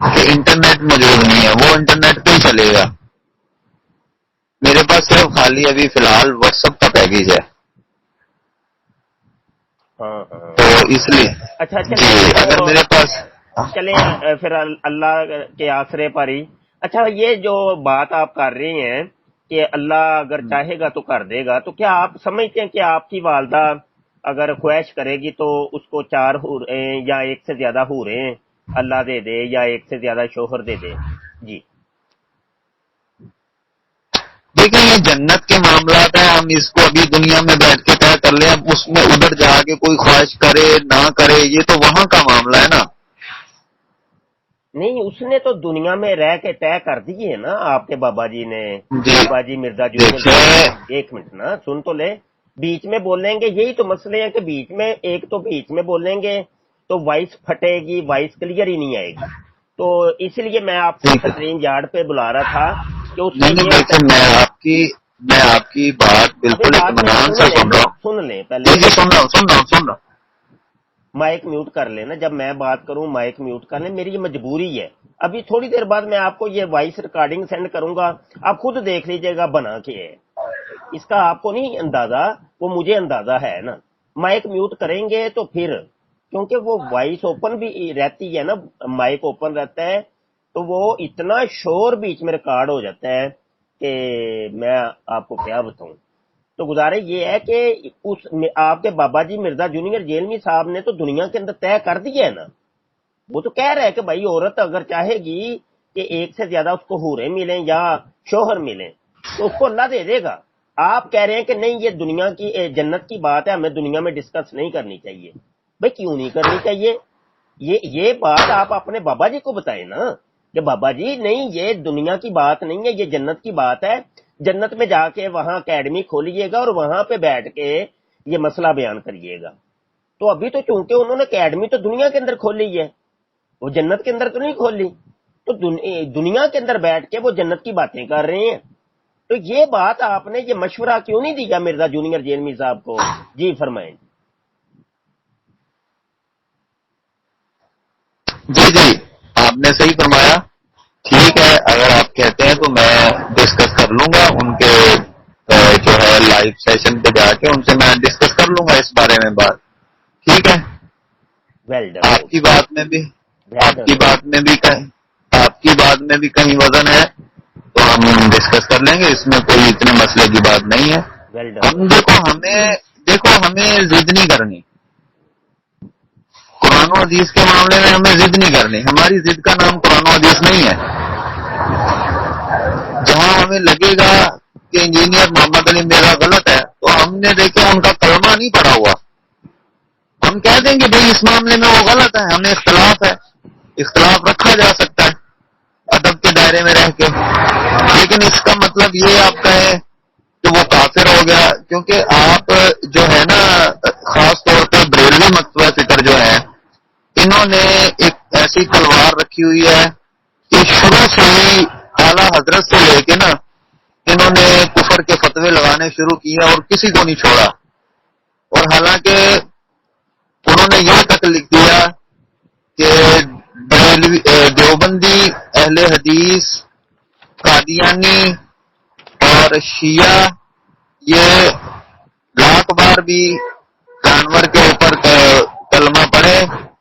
کہ انٹرنیٹ موجود نہیں ہے، وہ انٹرنیٹ پہ ہی چلے گا. میرے پاس صرف خالی ابھی فی الحال واٹس ایپ کا پیکیج ہے. ہاں ہاں تو اس لیے اچھا جی چلیں اگر تو میرے پاس چلیں پھر اللہ کے آسرے پر ہی. اچھا یہ جو بات آپ کر رہے ہیں کہ اللہ اگر چاہے گا تو کر دے گا، تو کیا آپ سمجھتے ہیں کہ آپ کی والدہ اگر خواہش کرے گی تو اس کو 4 حوریں یا 1 سے زیادہ حوریں اللہ دے دے یا 1 سے زیادہ شوہر دے دے؟ جی دیکھیں یہ جنت کے معاملات ہیں، ہم اس کو ابھی دنیا میں بیٹھ کے طے کر لیں. اب اس میں ادھر جا کے کوئی خواہش کرے نہ کرے یہ تو وہاں کا معاملہ ہے نا. نہیں، اس نے تو دنیا میں رہ کے طے کر دیے نا آپ کے بابا جی نے. جی بابا جی مرزا جونیئر دیکھیں ایک منٹ نا سن تو لے. بیچ میں بولیں گے، یہی تو مسئلے ہیں کہ بیچ میں بیچ میں بولیں گے تو وائس پھٹے گی، وائس کلیئر ہی نہیں آئے گی. تو اس لیے میں آپ کو ٹھیک ہے. سٹریم یارڈ پہ بلا رہا تھا کہ اس میں نہیں یہ دیکھیں میں آپ کی بات ابھی بالکل بات میری اطمینان سے سن رہا ہوں. سن لیں پہلے. جی سن رہا ہوں. مائک میوٹ کر لینا، جب میں بات کروں مائک میوٹ کر لیں، میری یہ مجبوری ہے. ابھی تھوڑی دیر بعد میں آپ کو یہ وائس ریکارڈنگ سینڈ کروں گا، آپ خود دیکھ لیجئے گا بنا کے ہے. اس کا آپ کو نہیں اندازہ، وہ مجھے اندازہ ہے نا. مائک میوٹ کریں گے تو پھر کیونکہ وہ وائس اوپن بھی رہتی ہے نا، مائک اوپن رہتا ہے تو وہ اتنا شور بیچ میں ریکارڈ ہو جاتا ہے کہ میں آپ کو کیا بتاؤں. تو گزارش یہ ہے کہ آپ کے بابا جی مرزا جونیئر جیلمی صاحب نے تو دنیا کے اندر طے کر دیا ہے نا. وہ تو کہہ رہا ہے کہ بھائی عورت اگر چاہے گی کہ 1 سے زیادہ اس کو حوریں ملیں یا شوہر ملیں تو اس کو اللہ دے دے گا. آپ کہہ رہے ہیں کہ نہیں یہ دنیا کی جنت کی بات ہے، ہمیں دنیا میں ڈسکس نہیں کرنی چاہیے. بھائی کیوں نہیں کرنی چاہیے؟ یہ بات آپ اپنے بابا جی کو بتائیں نا کہ بابا جی نہیں یہ دنیا کی بات نہیں ہے، یہ جنت کی بات ہے. جنت میں جا کے وہاں اکیڈمی کھولیے گا اور وہاں پہ بیٹھ کے یہ مسئلہ بیان کریے گا. تو ابھی تو چونکہ انہوں نے اکیڈمی تو دنیا کے اندر کھولی ہے، وہ جنت کے اندر تو نہیں کھولی. تو دنیا کے اندر بیٹھ کے وہ جنت کی باتیں کر رہے ہیں. تو یہ بات آپ نے یہ مشورہ کیوں نہیں دیا مرزا جونیئر جیلمی صاحب کو؟ جی فرمائیں. جی آپ نے صحیح فرمایا. ٹھیک ہے اگر آپ کہتے ہیں تو میں ڈسکس کر لوں گا ان کے جو ہے لائیو سیشن پہ جا کے ان سے میں ڈسکس کر لوں گا اس بارے میں بات. ٹھیک ہے. Well done. آپ کی بات میں بھی کہیں وزن ہے تو ہم ڈسکس کر لیں گے، اس میں کوئی اتنے مسئلے کی بات نہیں ہے. Well done. ہمیں ضد نہیں کرنی. قرآن و حدیث کے معاملے میں ہمیں ضد نہیں کرنی. ہماری ضد کا نام قرآن و حدیث نہیں ہے. جہاں ہمیں لگے گا کہ انجینئر محمد علی میرا غلط ہے تو ہم نے دیکھے ان کا کلمہ نہیں پڑھا ہوا، ہم کہہ دیں گے بھائی اس معاملے میں وہ غلط ہے، ہمیں اختلاف ہے. اختلاف رکھا جا سکتا ہے ادب کے دائرے میں رہ کے. لیکن اس کا مطلب یہ آپ کہیں کہ وہ کافر ہو گیا. کیونکہ آپ جو ہے نا خاص طور پہ بریلوی مکتبہ فکر جو ہے انہوں نے ایک ایسی تلوار رکھی ہوئی ہے کہ شروع سے ہی اعلیٰ حضرت سے لے کے نا انہوں نے کفر کے فتوے لگانے شروع کیے اور کسی کو نہیں چھوڑا. اور حالانکہ انہوں نے یہ تک لکھ دیا کہ دیوبندی، اہل حدیث، قادیانی اور شیعہ یہ لاکھ بار بھی جانور کے اوپر کلمہ پڑھے،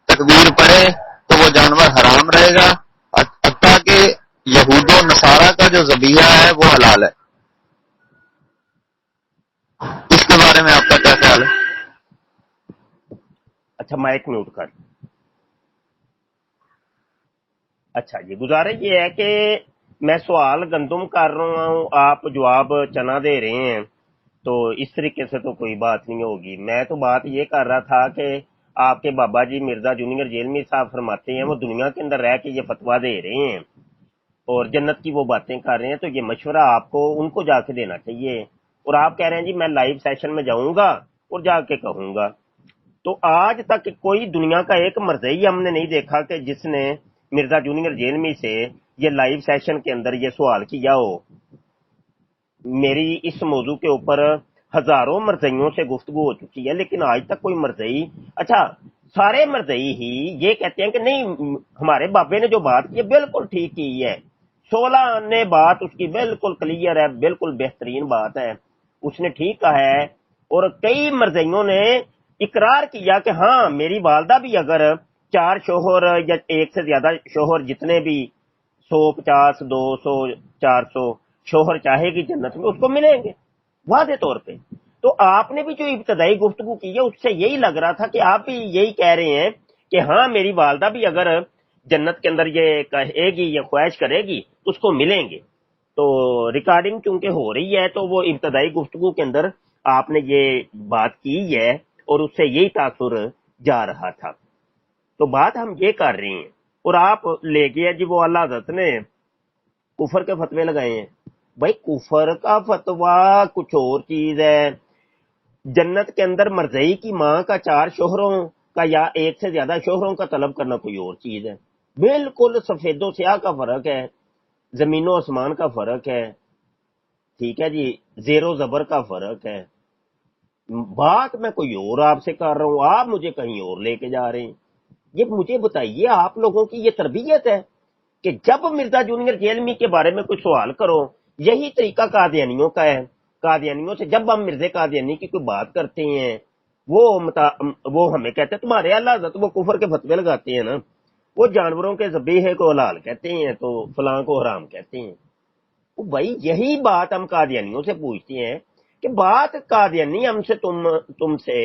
تکبیر پڑھے تو وہ جانور حرام رہے گا، حتیٰ کہ یہود و نصارہ کا جو ذبیحہ ہے وہ حلال ہے. اس کے بارے میں آپ کا کیا خیال ہے؟ اچھا مائک میوٹ کر. اچھا جی گزارش یہ ہے کہ میں سوال گندم کر رہا ہوں، آپ جواب چنا دے رہے ہیں، تو اس طریقے سے تو کوئی بات نہیں ہوگی. میں تو بات یہ کر رہا تھا کہ آپ کے بابا جی مرزا جونیئر جیلمی صاحب فرماتے ہیں وہ دنیا کے اندر رہ کے یہ فتویٰ دے رہے ہیں اور جنت کی وہ باتیں کر رہے ہیں، تو یہ مشورہ آپ کو ان کو جا کے دینا چاہیے. اور آپ کہہ رہے ہیں جی میں لائیو سیشن میں جاؤں گا اور جا کے کہوں گا. تو آج تک کوئی دنیا کا ایک مرزئی ہم نے نہیں دیکھا کہ جس نے مرزا جونیئر جیلمی سے یہ لائیو سیشن کے اندر یہ سوال کیا ہو. میری اس موضوع کے اوپر ہزاروں مرزئیوں سے گفتگو ہو چکی ہے لیکن آج تک کوئی مرزئی. اچھا سارے مرزئی ہی یہ کہتے ہیں کہ نہیں ہمارے بابے نے جو بات کی ہے بالکل ٹھیک کی ہے، 16 نے بات اس کی بالکل کلیئر ہے، بالکل بہترین بات ہے، اس نے ٹھیک کہا ہے۔ اور کئی مرزئیوں نے اقرار کیا کہ ہاں میری والدہ بھی اگر 4 شوہر یا ایک سے زیادہ شوہر جتنے بھی 150 200 400 شوہر چاہے گی جنت میں اس کو ملیں گے واضح طور پہ۔ تو آپ نے بھی جو ابتدائی گفتگو کی ہے اس سے یہی لگ رہا تھا کہ آپ بھی یہی کہہ رہے ہیں کہ ہاں میری والدہ بھی اگر جنت کے اندر یہ کہے گی یا خواہش کرے گی تو اس کو ملیں گے۔ تو ریکارڈنگ چونکہ ہو رہی ہے تو وہ ابتدائی گفتگو کے اندر آپ نے یہ بات کی ہے اور اس سے یہی تاثر جا رہا تھا۔ تو بات ہم یہ کر رہے ہیں اور آپ لے گیا جی وہ اللہ حضرت نے کفر کے فتوے لگائے ہیں۔ بھائی کفر کا فتویٰ کچھ اور چیز ہے، جنت کے اندر مرزئی کی ماں کا 4 شوہروں کا یا ایک سے زیادہ شوہروں کا طلب کرنا کوئی اور چیز ہے، بالکل سفید و سیاہ کا فرق ہے، زمین و آسمان کا فرق ہے، ٹھیک ہے جی، زیر و زبر کا فرق ہے۔ بات میں کوئی اور آپ سے کر رہا ہوں، آپ مجھے کہیں اور لے کے جا رہے ہیں۔ یہ مجھے بتائیے آپ لوگوں کی یہ تربیت ہے کہ جب مرزا جونیئر جیلمی کے بارے میں کوئی سوال کرو، یہی طریقہ قادیانیوں کا ہے۔ قادیانیوں سے جب ہم مرزا قادیانی کی کوئی بات کرتے ہیں وہ ہمیں کہتے ہیں تمہارے اللہ حضرت وہ کفر کے فتوے لگاتے ہیں نا، وہ جانوروں کے ذبیحے کو حلال کہتے ہیں تو فلاں کو حرام کہتے ہیں۔ بھائی یہی بات ہم قادیانیوں سے پوچھتے ہیں کہ بات قادیانی ہم سے تم سے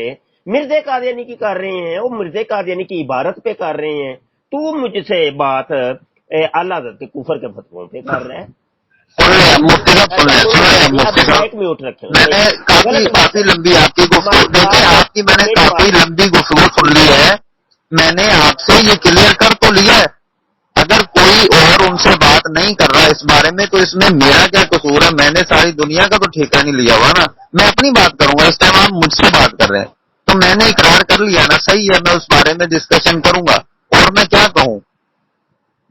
مرزا قادیانی کی کر رہے ہیں، وہ مرزا قادیانی کی عبارت پہ کر رہے ہیں، تو مجھ سے بات اللہ حضرت کے کفر کے فتووں پہ کر رہا ہے۔ مفتی صاحب ایک میوٹ رکھیں، میں نے کافی لمبی آپ کی گفتگو دیکھیں، آپ کی میں نے کافی لمبی گفتگو سن لی ہے، میں نے آپ سے یہ کلیئر کر تو لیا ہے، اگر کوئی اور ان سے بات نہیں کر رہا اس بارے میں تو اس میں میرا کیا قصور ہے؟ میں نے ساری دنیا کا تو ٹھیکہ نہیں لیا ہوا نا، میں اپنی بات کروں گا، اس ٹائم آپ مجھ سے بات کر رہے ہیں تو میں نے اقرار کر لیا نا، صحیح ہے، میں اس بارے میں ڈسکشن کروں گا، اور میں کیا کہوں،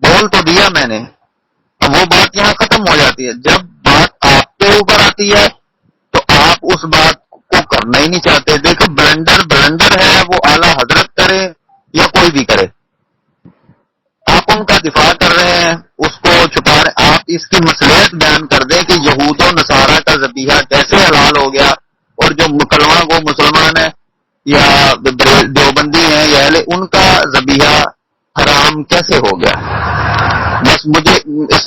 بول تو دیا میں نے، وہ بات یہاں ختم ہو جاتی ہے۔ جب بات آپ کے اوپر آتی ہے تو آپ اس بات کو کرنا ہی نہیں چاہتے۔ دیکھو بلنڈر ہے، وہ اعلیٰ حضرت کرے یا کوئی بھی کرے، آپ ان کا دفاع کر رہے ہیں، اس کو چھپا رہے، آپ اس کی مصلحت بیان کر دیں کہ یہود و نصارہ کا ذبیحہ کیسے حلال ہو گیا، اور جو مکلمہ کو مسلمان ہے یا دیوبندی ہیں یا ان کا ذبیحہ حرام کیسے ہو گیا۔ بس مجھے اس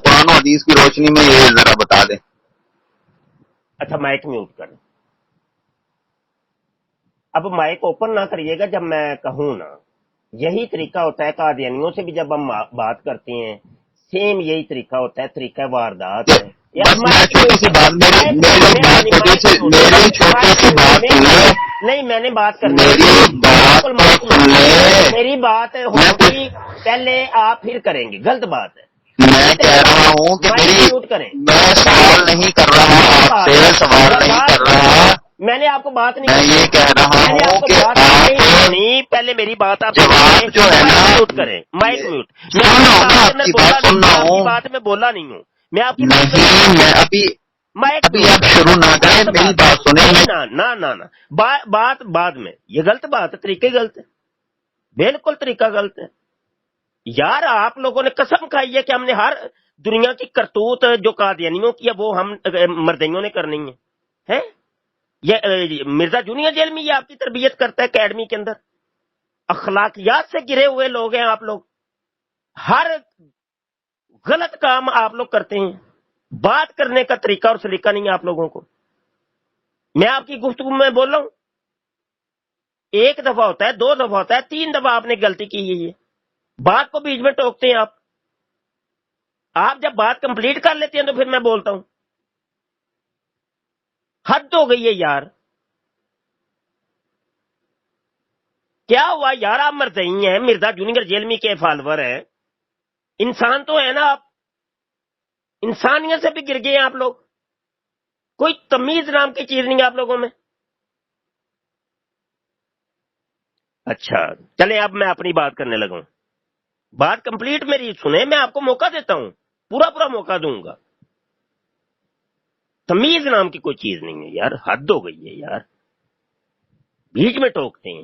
قرآن و حدیث کی روشنی میں یہ ذرا بتا دیں۔ اچھا مائک میوٹ کریں، اب مائک اوپن نہ کریے گا جب میں کہوں نا، یہی طریقہ ہوتا ہے قادیانیوں سے بھی جب ہم بات کرتے ہیں، سیم یہی طریقہ ہوتا ہے، طریقہ واردات ہے۔ بس میں چھوٹی سی بات میری چھوٹی سی بات سنیں، نہیں میں نے بات کرنی میری بات ہوگی پہلے آپ پھر کریں گے، غلط بات ہے۔ میں کہہ رہا ہوں کہ میں سوال نہیں کر رہا آپ سے، سوال نہیں کر رہا، میں نے آپ کو بات نہیں میں یہ کہہ رہا ہوں کہ آپ پہلے میری بات آپ جواب جو ہے نا میوٹ کریں، مائک میوٹ، آپ کی بات سن رہا ہوں، بات میں بولا نہیں ہوں میں آپ کی نہیں میں ابھی آپ شروع نہ کریں، میری بات سنیں نہ بات بعد میں، یہ غلط بات ہے، طریقے غلط ہے، بالکل طریقہ غلط ہے یار۔ آپ لوگوں نے قسم کھائی ہے کہ ہم نے ہر دنیا کی کرتوت جو قادیانیوں کی ہے وہ ہم مردیوں نے کرنی ہے۔ یہ مرزا جونیئر جیل میں یہ آپ کی تربیت کرتا ہے اکیڈمی کے اندر، اخلاقیات سے گرے ہوئے لوگ ہیں آپ لوگ، ہر غلط کام آپ لوگ کرتے ہیں، بات کرنے کا طریقہ اور سلیقہ نہیں ہے آپ لوگوں کو۔ میں آپ کی گفتگو میں بول رہا ہوں، 1 دفعہ ہوتا ہے، 2 دفعہ ہوتا ہے، 3 دفعہ آپ نے غلطی کی ہے، بات کو بیچ میں ٹوکتے ہیں آپ جب بات کمپلیٹ کر لیتے ہیں تو پھر میں بولتا ہوں، حد ہو گئی ہے یار۔ کیا ہوا یار، آپ مرزئی ہیں، مرزا جونیئر جیلمی کے فالوور ہیں، انسان تو ہے نا آپ، انسانیت سے بھی گر گئے ہیں آپ لوگ، کوئی تمیز نام کی چیز نہیں ہے آپ لوگوں میں۔ اچھا چلے اب میں اپنی بات کرنے لگا ہوں، بات کمپلیٹ میری سنیں، میں آپ کو موقع دیتا ہوں، پورا موقع دوں گا۔ تمیز نام کی کوئی چیز نہیں ہے یار، حد ہو گئی ہے یار، بیچ میں ٹوکتے ہیں۔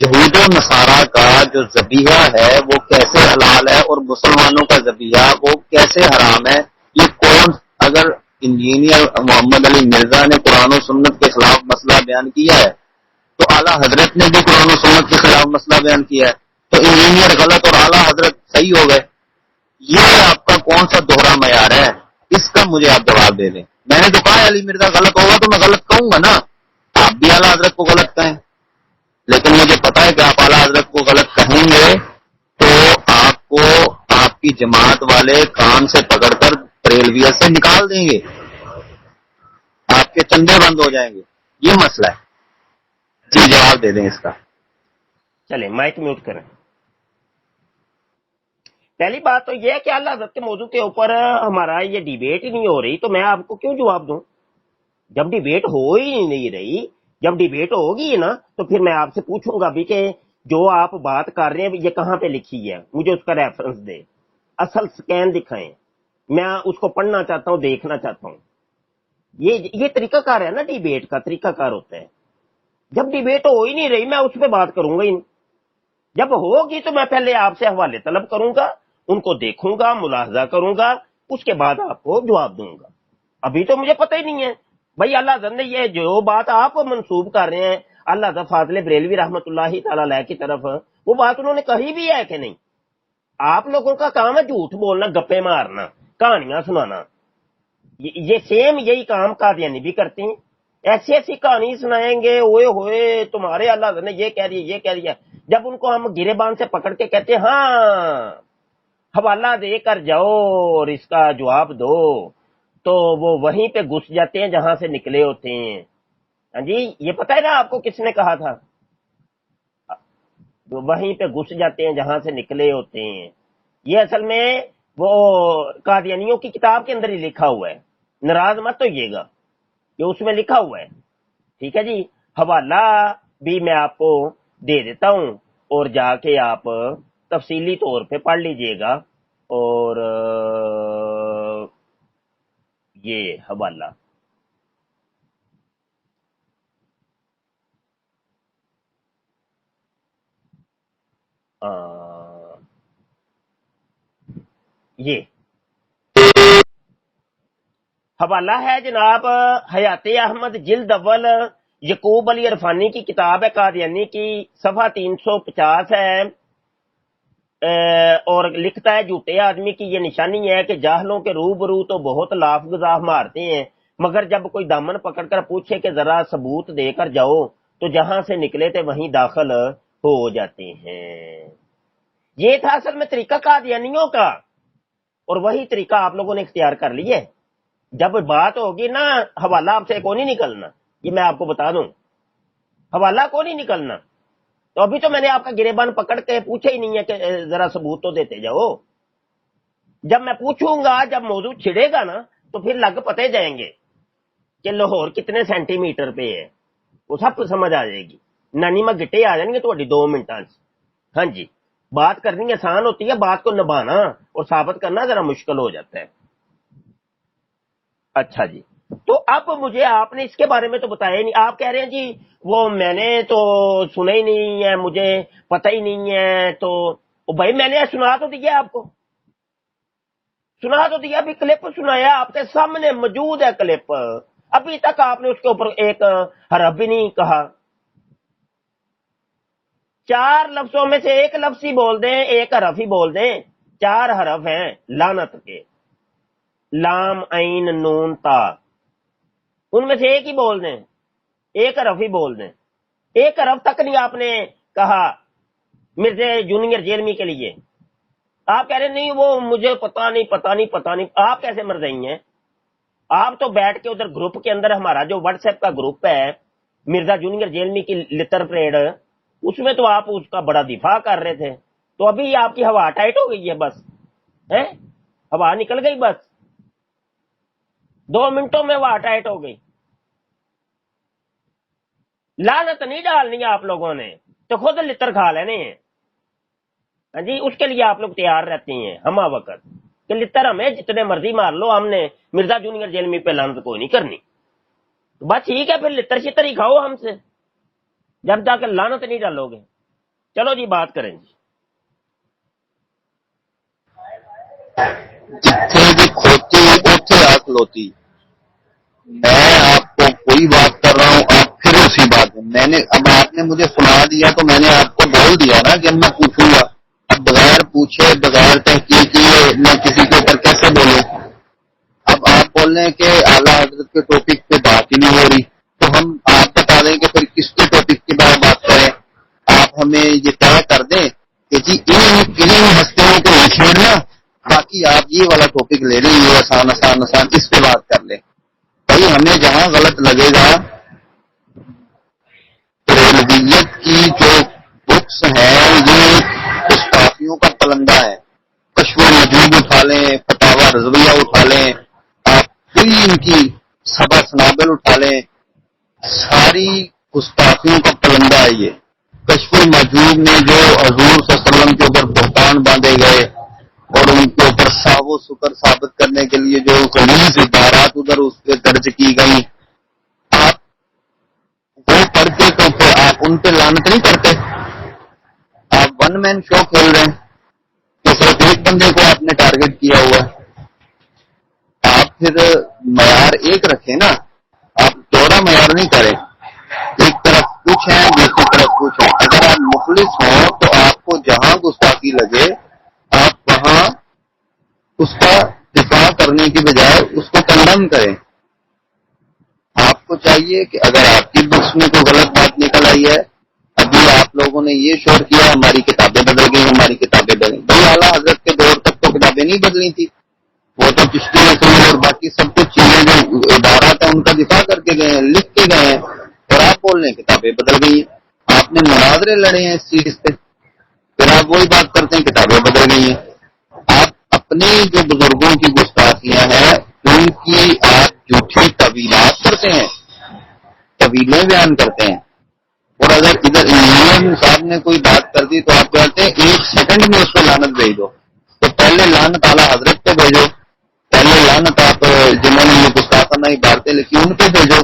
یہود و نصارہ کا جو ذبیحہ ہے وہ کیسے حلال ہے اور مسلمانوں کا ذبیحہ وہ کیسے حرام ہے؟ یہ کون؟ اگر انجینئر محمد علی مرزا نے قرآن و سنت کے خلاف مسئلہ بیان کیا ہے تو اعلیٰ حضرت نے بھی قرآن و سنت کے خلاف مسئلہ بیان کیا ہے، تو انجینئر غلط اور اعلیٰ حضرت صحیح ہو گئے۔ یہ آپ کا کون سا دوہرا معیار ہے؟ اس کا مجھے آپ جواب دے دیں۔ میں نے تو کہا علی مرزا غلط ہوگا تو میں غلط کہوں گا نا، آپ بھی اعلیٰ حضرت کو غلط کہیں، لیکن مجھے پتا ہے کہ آپ اعلیٰ حضرت کو غلط کہیں گے تو آپ کو آپ کی جماعت والے کان سے پکڑ کر ریلویت سے نکال دیں گے، آپ کے چندے بند ہو جائیں گے۔ یہ مسئلہ ہے۔ جی جواب دے دیں اس کا۔ چلیں مائک میوٹ کریں۔ پہلی بات تو یہ ہے کہ اللہ حضرت کے موضوع کے اوپر ہمارا یہ ڈیبیٹ ہی نہیں ہو رہی، تو میں آپ کو کیوں جواب دوں؟ جب ڈیبیٹ ہو ہی نہیں رہی، جب ڈیبیٹ ہوگی نا تو پھر میں آپ سے پوچھوں گا بھی کہ جو آپ بات کر رہے ہیں یہ کہاں پہ لکھی ہے، مجھے اس کا ریفرنس دے، اصل سکین دکھائیں، میں اس کو پڑھنا چاہتا ہوں، دیکھنا چاہتا ہوں۔ یہ طریقہ کار ہے نا، ڈیبیٹ کا طریقہ کار ہوتا ہے۔ جب ڈیبیٹ ہو ہی نہیں رہی میں اس پہ بات کروں گا ہی نہیں۔ جب ہوگی تو میں پہلے آپ سے حوالے طلب کروں گا، ان کو دیکھوں گا، ملاحظہ کروں گا، اس کے بعد آپ کو جواب دوں گا۔ ابھی تو مجھے پتہ ہی نہیں ہے بھائی اللہ حضرت نے یہ جو بات آپ منسوب کر رہے ہیں اللہ حضرت فاضل بریلوی رحمۃ اللہ تعالی علیہ کی طرف، وہ بات انہوں نے کہی بھی ہے کہ نہیں؟ آپ لوگوں کا کام ہے جھوٹ بولنا، گپے مارنا، کہانیاں سنانا۔ یہ سیم یہی کام قادیانی بھی کرتے ہیں، ایسی ایسی کہانی سنائیں گے، اوئے ہوئے تمہارے اللہ حضرت نے یہ کہہ دیا یہ کہہ دیا۔ جب ان کو ہم گریبان سے پکڑ کے کہتے ہیں ہاں حوالہ دے کر جاؤ اور اس کا جواب دو، تو وہ وہیں پہ گھس جاتے ہیں جہاں سے نکلے ہوتے ہیں۔ ہاں جی، یہ پتہ ہے نا آپ کو کس نے کہا تھا؟ وہیں پہ گھس جاتے ہیں جہاں سے نکلے ہوتے ہیں۔ یہ اصل میں وہ قادیانیوں کی کتاب کے اندر ہی لکھا ہوا ہے، ناراض مت ہوئیے گا، یہ اس میں لکھا ہوا ہے۔ ٹھیک ہے جی، حوالہ بھی میں آپ کو دے دیتا ہوں اور جا کے آپ تفصیلی طور پہ پڑھ لیجئے گا۔ اور یہ حوالہ یہ حوالہ ہے جناب حیات احمد جلد اول، یعقوب علی عرفانی کی کتاب ہے قادیانی کی، صفحہ 350 ہے، اور لکھتا ہے جھوٹے آدمی کی یہ نشانی ہے کہ جاہلوں کے روبرو تو بہت لاف گزاف مارتے ہیں، مگر جب کوئی دامن پکڑ کر پوچھے کہ ذرا ثبوت دے کر جاؤ تو جہاں سے نکلے تھے وہیں داخل ہو جاتے ہیں۔ یہ تھا اصل میں طریقہ قادیانیوں کا، اور وہی طریقہ آپ لوگوں نے اختیار کر لیا ہے۔ جب بات ہوگی نا حوالہ آپ سے کو نہیں نکلنا، یہ میں آپ کو بتا دوں، حوالہ کو نہیں نکلنا۔ تو ابھی تو میں نے آپ کا گریبان پکڑ کے پوچھا ہی نہیں ہے کہ ذرا ثبوت تو دیتے جاؤ۔ جب میں پوچھوں گا، جب موضوع چھڑے گا نا تو پھر لگ پتے جائیں گے کہ لاہور کتنے سینٹی میٹر پہ ہے، وہ سب کو سمجھ آ جائے گی، نانی میں گٹے آ جائیں گے تھوڑی 2 منٹاں سے۔ ہاں جی، بات کرنی آسان ہوتی ہے، بات کو نبھانا اور ثابت کرنا ذرا مشکل ہو جاتا ہے۔ اچھا جی، تو اب مجھے آپ نے اس کے بارے میں تو بتایا ہی نہیں، آپ کہہ رہے ہیں جی وہ میں نے تو سنا ہی نہیں ہے، مجھے پتہ ہی نہیں ہے۔ تو بھائی میں نے سنا تو دیا آپ کو، سنا تو دیا، بھی کلپ سنایا آپ کے سامنے موجود ہے کلپ، ابھی تک آپ نے اس کے اوپر ایک حرف بھی نہیں کہا۔ 4 لفظوں میں سے ایک لفظ ہی بول دیں، ایک حرف ہی بول دیں، 4 حرف ہیں لعنت کے، لام عین نون تا، ان میں سے ایک ہی بول دیں، ایک حرف ہی بول دیں۔ ایک حرف تک نہیں آپ نے کہا مرزا جونیئر جیلمی کے لیے۔ آپ کہہ رہے نہیں وہ مجھے پتا نہیں۔ آپ کیسے مرزائی ہیں؟ آپ تو بیٹھ کے ادھر گروپ کے اندر، ہمارا جو واٹس ایپ کا گروپ ہے مرزا جونیئر جیلمی کی لتر پریڈ، اس میں تو آپ اس کا بڑا دفاع کر رہے تھے، تو ابھی آپ کی ہوا ٹائٹ ہو گئی ہے، بس ہوا نکل گئی، بس 2 منٹوں میں ہوا ٹائٹ ہو گئی۔ لعنت نہیں ڈالنی آپ لوگوں نے تو خود لتر کھا لینے ہیں۔ ہاں جی، اس کے لیے آپ لوگ تیار رہتے ہیں ہما وقت کہ لتر ہمیں جتنے مرضی مار لو، ہم نے مرزا جونیئر جیلمی پہ لعنت کوئی نہیں کرنی۔ بس ٹھیک ہے، پھر لتر شتر ہی کھاؤ ہم سے، جب تک لعنت نہیں ڈالو گے۔ چلو جی بات کریں جی. جتھے بھی کھوتی اتنے آ کھلوتی. میں آپ کو کوئی بات کر رہا ہوں، آپ پھر اسی بات میں نے اب آپ نے مجھے سنا دیا تو میں نے آپ کو بول دیا نا کہ میں پوچھوں گا. اب بغیر پوچھے بغیر تحقیق کیے میں کسی کے اوپر کیسے بولوں؟ اب آپ بول رہے ہیں کہ اعلیٰ حضرت کے ٹاپک پہ بات ہی نہیں ہو رہی، تو ہم آپ بتا دیں کہ پھر کس کے ٹاپک کے بارے بات کریں. آپ ہمیں یہ طے کر دیں کہ جی انہیں ہستیوں کو نہیں چھیڑنا، باقی آپ یہ والا ٹاپک لے لیں، یہ آسان آسان آسان اس پہ بات کر لیں. بھائی ہمیں جہاں غلط لگے گا، ریلیجیت کی جو بکس ہیں یہ گستاخیوں کا پلندہ ہے. کشف المجوب اٹھا لیں، فتاوی رضویہ اٹھا لیں، آپ کوئی ان کی سبا سنابل اٹھا لیں، ساری گستاخیوں کا پلندہ ہے یہ. کشف المجوب میں جو حضور صلی اللہ علیہ وسلم کے اوپر بہتان باندھے گئے اور ان کے اوپر ساو سکر ثابت کرنے کے لیے جو غلیظ عبارات ادھر اس پہ درج کی گئی، آپ وہ پڑھ کے تو پھر آپ ان پہ لعنت نہیں کرتے. آپ ون مین شو کھیل رہے ہیں کہ صرف ایک بندے کو آپ نے ٹارگٹ کیا ہوا ہے. آپ پھر معیار ایک رکھیں نا، آپ دوہرا معیار نہیں کریں. ایک طرف کچھ ہے دوسری طرف کچھ ہے. اگر آپ مخلص ہوں تو آپ کو جہاں گستاخی لگے آپ وہاں اس کا دفاع کرنے کی بجائے اس کو کنڈم کریں. آپ کو چاہیے کہ اگر آپ کی بکس میں کوئی غلط بات نکل آئی ہے، ابھی آپ لوگوں نے یہ شور کیا ہماری کتابیں بدل گئی، ہماری کتابیں بدل گئی. بھائی اعلیٰ حضرت کے دور تک تو کتابیں نہیں بدلی تھی، وہ تو چشتی میں اور باقی سب کچھ چیزیں جو عبارات ہیں ان کا دفاع کر کے گئے ہیں، لکھ کے گئے ہیں، اور آپ بول رہے ہیں کتابیں بدل گئی ہیں. آپ نے مناظرے لڑے ہیں اس چیز پہ، پھر آپ وہی بات کرتے ہیں کتابیں بدل گئی ہیں. آپ اپنے جو بزرگوں کی گستاخیاں ہیں ان کی آپ جھوٹی طویلات کرتے ہیں، طویلیں بیان کرتے ہیں. اور اگر ادھر امام صاحب نے کوئی بات کر دی تو آپ کہتے ہیں 1 سیکنڈ میں اس کو لعنت بھیج دو. تو پہلے لعنت اعلیٰ حضرت پہ بھیجو، پہلے لعنت آپ جنہوں نے یہ گستاخانہ عبارتیں لکھی ان پہ بھیجو.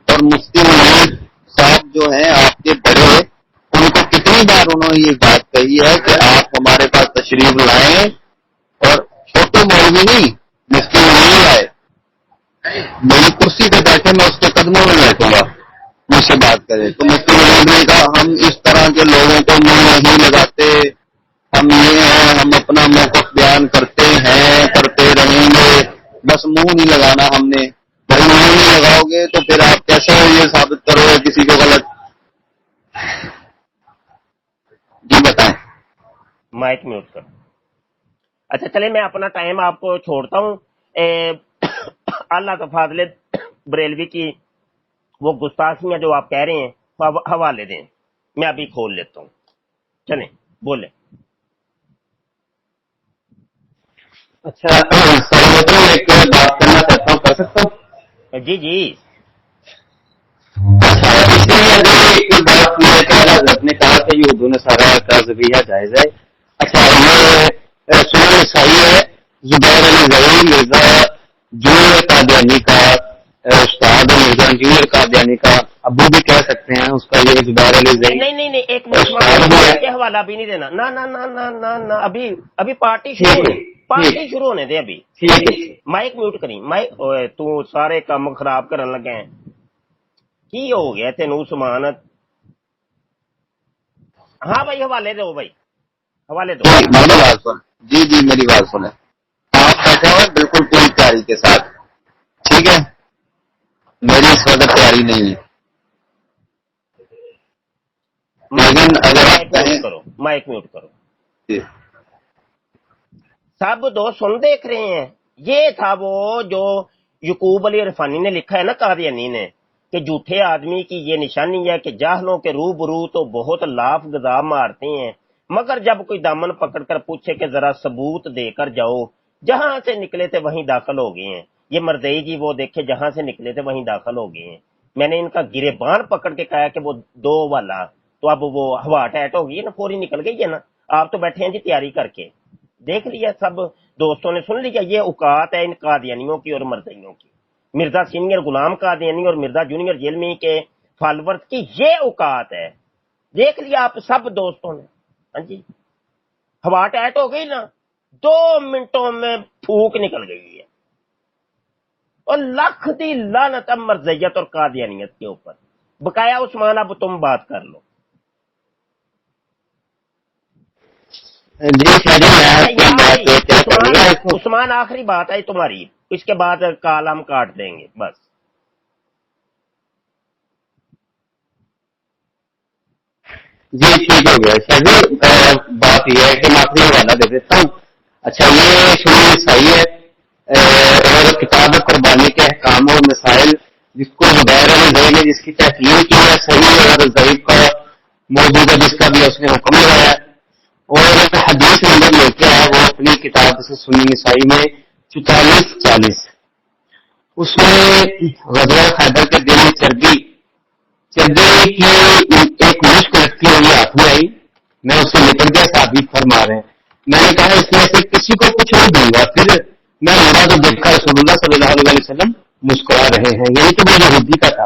اور مفتی منیر صاحب جو ہیں آپ کے بڑے، ان کو کتنی بار انہوں نے یہ بات کہی ہے کہ آپ ہمارے پاس تشریف لائیں، اور چھوٹے مولوی نہیں مفتی منیر آئے، میری کرسی پہ بیٹھے میں اس کے قدموں میں بیٹھوں گا مجھ سے بات کرے. تو مفتی منیر نے کہا ہم اس طرح کے لوگوں کو منہ نہیں لگاتے، ہم یہ ہیں، ہم اپنا موقف بیان کرتے ہیں، کرتے رہیں گے، بس منہ نہیں لگانا ہم نے. بھائی منہ نہیں لگاؤ گے تو پھر آپ کیسے یہ ثابت کرو گے کسی کو غلط؟ جی بتائیں. مائک میوٹ کر. اچھا چلے میں اپنا ٹائم آپ کو چھوڑتا ہوں. اللہ کا فاضل بریلوی کی وہ گستاخیاں جو آپ کہہ رہے ہیں حوالے دیں، میں ابھی کھول لیتا ہوں. چلیں بولیں. اچھا ایک بات کرنا چاہتا ہوں، کر سکتا ہوں؟ جی جی. اس میں ایک بات حضرت نے کہا کہ یہ اردو نے سارا کا ذبیحہ جائز ہے. اچھا یہ سنن نسائی ہے، زبیر علی ظہیر مرزا جونیئر قادیانی کا استاد مرزا جونیئر قادیانی کا ابو بھی کہہ سکتے ہیں، اس کا یہ زبیر علی ظہیر نہیں ایک منٹ کے حوالہ بھی نہیں دینا. نہ ابھی پارٹی شروع ہونے دے. ابھی مائک میوٹ کریں. مائک تو سارے کام خراب کرن لگے ہیں. کی ہو گیا تینوں سمانت؟ ہاں بھائی حوالے دو، بھائی حوالے دو. میری بات سن. جی میری بات سنیں. آپ بیٹھے ہوئے بالکل پوری تیاری کے ساتھ، ٹھیک ہے؟ میری اس وقت تیاری نہیں ہے، لیکن اگر آپ کہیں مائک میوٹ کرو. جی سب دوست سن دیکھ رہے ہیں. یہ تھا وہ جو یعقوب علی عرفانی نے لکھا ہے نا قادیانی نے، کہ جھوٹے آدمی کی یہ نشانی ہے کہ جاہلوں کے روبرو تو بہت لاف غذا مارتے ہیں، مگر جب کوئی دامن پکڑ کر پوچھے کہ ذرا ثبوت دے کر جاؤ، جہاں سے نکلے تھے وہیں داخل ہو گئے ہیں. یہ مرزئی جی وہ دیکھے جہاں سے نکلے تھے وہیں داخل ہو گئے ہیں. میں نے ان کا گریبان پکڑ کے کہا کہ وہ 2 والا، تو اب وہ ہوا ٹیٹ ہو گئی ہے نا، فوری نکل گئی ہے نا. آپ تو بیٹھے ہیں جی تیاری کر کے. دیکھ لیا سب دوستوں نے، سن لیا. یہ اوقات ہے ان قادیانیوں کی اور مرزائیوں کی. مرزا سینئر غلام قادیانی اور مرزا جونیئر جیلمی کے فالورز کی یہ اوقات ہے. دیکھ لیا آپ سب دوستوں نے. ہاں جی, ہوا ٹائٹ ہو گئی نا, 2 منٹوں میں پھوک نکل گئی ہے. اور لاکھ دی لعنت مرزیت اور قادیانیت کے اوپر. بقایا عثمان اب تم بات کر لو. جی شاہ جی میں آپ کی بات طے کروں گا. عثمان آخری بات ہے تمہاری, اس کے بعد کال ہم کاٹ دیں گے بس. جی ٹھیک ہو گیا شاہ جی. بات یہ ہے کہ میں اپنی حوالہ دے دیتا ہوں. اچھا یہ سنی صحیح ہے, اور کتاب قربانی کے احکام اور مسائل جس کو زبیر علی زئی نے جس کی تحقیق کی ہے, صحیح اور ضعیف کا موجودہ جس کا بھی اس نے حکم لگایا ہے, اور حدیث نمبر لے کے ہے وہ اپنی کتاب سے سنی نسائی میں 4440. اس میں غزوہ خیبر کے دن چربی کی ایک مشک رکھتی ہوئی ہاتھ میں آئی. میں اسے نپٹ گیا, ثابت فرما رہے ہیں. میں نے کہا اس میں سے کسی کو کچھ نہیں دوں گا. پھر میں میرا تو دیکھا رسول اللہ صلی اللہ علیہ وسلم مسکرا رہے ہیں, یعنی کہ وہ یہودی کا تھا.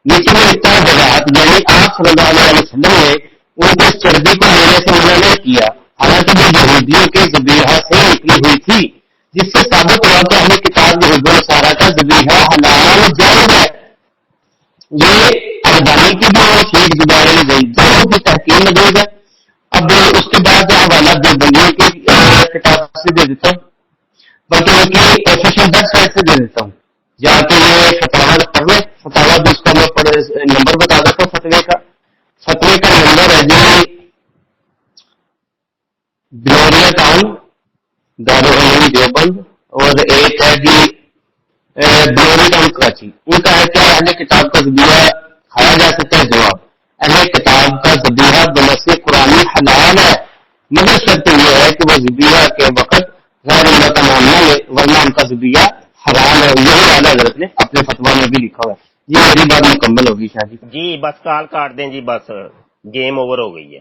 نیچے میں لکھتا ہے وضاحت, یعنی آپ صلی اللہ علیہ وسلم نے ان کو اس چربی کو لینے سے منع نہیں کیا, حالانکہ وہ یہودیوں کے ذبیحہ سے نکلی ہوئی تھی, جس سے ثابت ہوا کہ ہمیں کتاب یہود و نصارہ کا ذبیحہ حلال جائز ہے. یہ اربانی کی بھی اور شیخ زبیر علی زئی دونوں کی تحقیق میں دے گا. اب اس کے بعد حوالہ دیوبندیوں کی کتاب سے دے دیتا ہوں, بلکہ ان کی آفیشیل ویب سائٹ سے دے دیتا ہوں, جا کے یہ فتوا پڑھ لیں. فتوا بھی اس کا میں نمبر بتا دیتا ہوں. فتوے کا نمبر ہے جی گلوریا ٹاؤن دارالعلوم دیوبند, اور ایک ہے جی گلوری ٹاؤن کراچی. ان کا ہے کہ اہل کتاب کا ذبیحہ کھایا جا سکتا ہے. جواب, اہل کتاب کا ذبیحہ بنص قرآن حلال ہے, مگر شرط یہ ہے کہ وہ ذبیحہ کے وقت غیر اللہ کا نام نہ لے, ورنہ ان کا ذبیحہ حرام ہے. یہی اعلیٰ حضرت نے اپنے فتویٰ میں بھی لکھا ہوا ہے. یہ میری بات مکمل ہوگی شاہ جی. جی بس کال کاٹ دیں جی, بس گیم اوور ہو گئی ہے.